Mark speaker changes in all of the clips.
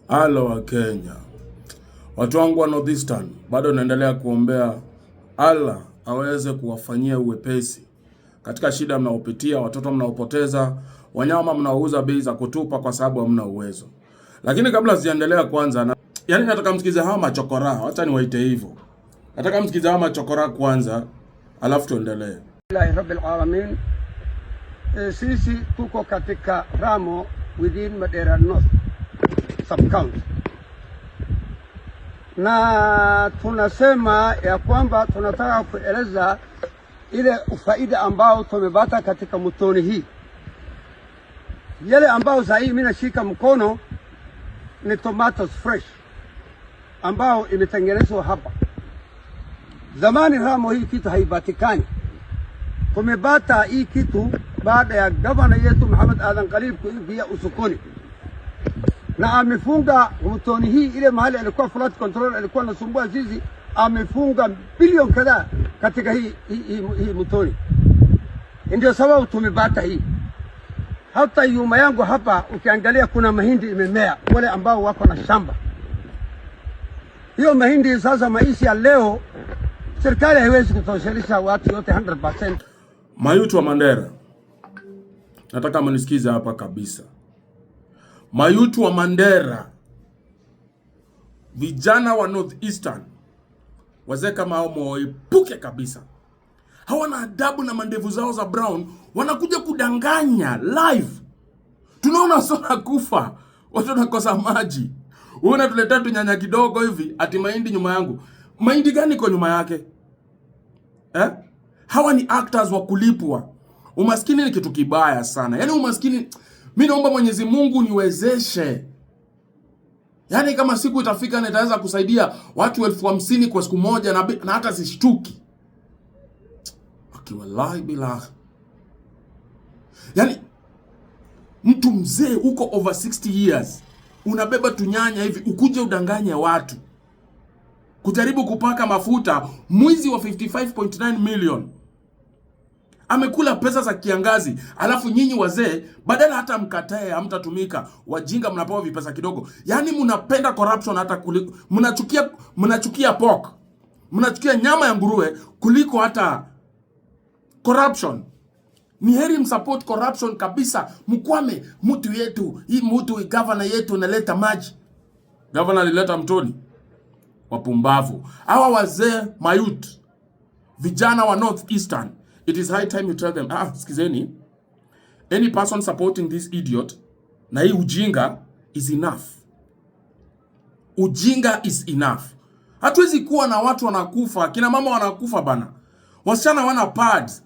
Speaker 1: Halo wa Kenya, watu wangu wa Northeastern, bado naendelea kuombea Allah aweze kuwafanyia uwepesi katika shida mnaopitia, watoto mnaopoteza, wanyama mnaouza bei za kutupa kwa sababu hamna uwezo. Lakini kabla sijaendelea, kwanza nataka msikize hawa machokora, acha niwaite hivyo. Nataka msikize hawa machokora kwanza, alafu tuendelee.
Speaker 2: Rabbil alamin. Sisi tuko katika Ramo within Madera North sub-county, na tunasema ya kwamba tunataka kueleza ile ufaida ambao tumepata katika mtoni hii. Yale ambao sasa mimi nashika mkono ni tomatoes fresh ambao imetengenezwa hapa. Zamani Ramo hii kitu haipatikani. Tumepata hii kitu baada ya gavana yetu Muhammad Adan Khalif kuingia usukoni, na amefunga mtoni hii. Ile mahali alikuwa flood control alikuwa anasumbua zizi, amefunga bilioni kadhaa katika hii mtoni. Ndio sababu tumepata hii. Hata nyuma yangu hapa ukiangalia kuna mahindi imemea, wale ambao wako na shamba. Hiyo mahindi sasa, maisha ya leo serikali haiwezi kutosheleza watu yote 100%.
Speaker 1: Mayutu wa Mandera, nataka mnisikize hapa kabisa. Mayutu wa Mandera, vijana wa Northeastern, wazee kama hao mwaepuke kabisa. Hawana adabu na mandevu zao za brown, wanakuja kudanganya live. Tunaona sana kufa, watu wanakosa maji. Unatuleta tu nyanya kidogo hivi, ati mahindi nyuma yangu. Mahindi gani kwa nyuma yake? Hawa ni actors wa kulipwa. Umaskini ni kitu kibaya sana. Yaani umaskini, mimi naomba Mwenyezi Mungu niwezeshe. Yaani kama siku itafika na itaweza kusaidia watu 50,000 kwa siku moja na hata sishtuki. Wallahi bila. Yaani mtu mzee uko over 60 years, unabeba tunyanya hivi ukuje udanganye watu. Kujaribu kupaka mafuta, mwizi wa 55.9 million. Amekula pesa za kiangazi, alafu nyinyi wazee badala hata mkatae hamtatumika, wajinga mnapewa vipesa kidogo. Yaani mnapenda corruption hata kuliko mnachukia pork. Mnachukia nyama ya nguruwe kuliko hata corruption. Ni heri msupport corruption kabisa. Mkwame mtu yetu, hii mtu governor yetu naleta maji. Governor alileta mtoni. Wapumbavu. Hawa wazee mayut, vijana wa Northeastern, it is high time you tell them, sikizeni, any person supporting this idiot na hii ujinga is enough. Ujinga is enough. Hatuwezi kuwa na watu wanakufa, kina mama wanakufa bana. Wasichana wana pads.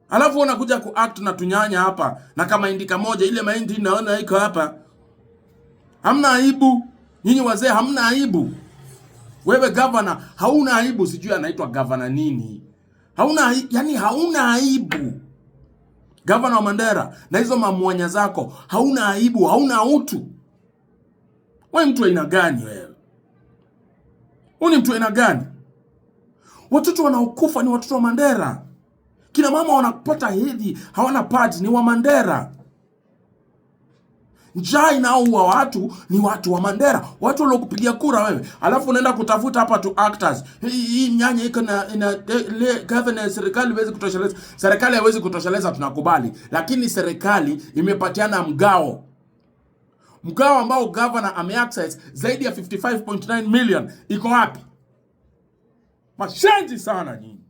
Speaker 1: Alafu wanakuja kuact na tunyanya hapa na kama indika moja, ile mahindi naona iko hapa. Hamna aibu. Nyinyi wazee hamna aibu. Wewe governor hauna aibu, sijui anaitwa governor nini. Hauna aibu. Governor wa Mandera na hizo mamwanya zako, hauna aibu, hauna utu. Wewe mtu aina gani wewe? Wewe mtu aina gani? Watoto wanaokufa ni watoto wa Mandera. Kina mama wanapata hedhi, hawana pads, ni wa Mandera. Njaa inaua watu ni watu wa Mandera, watu waliokupigia kura wewe. Alafu unaenda kutafuta hapa tu actors. Hii nyanya iko na governor, serikali haiwezi kutosheleza. Serikali haiwezi kutosheleza, tunakubali. Lakini serikali imepatiana mgao. Mgao ambao governor ameaccess zaidi ya 55.9 million. Iko wapi? Mashenzi sana nyinyi.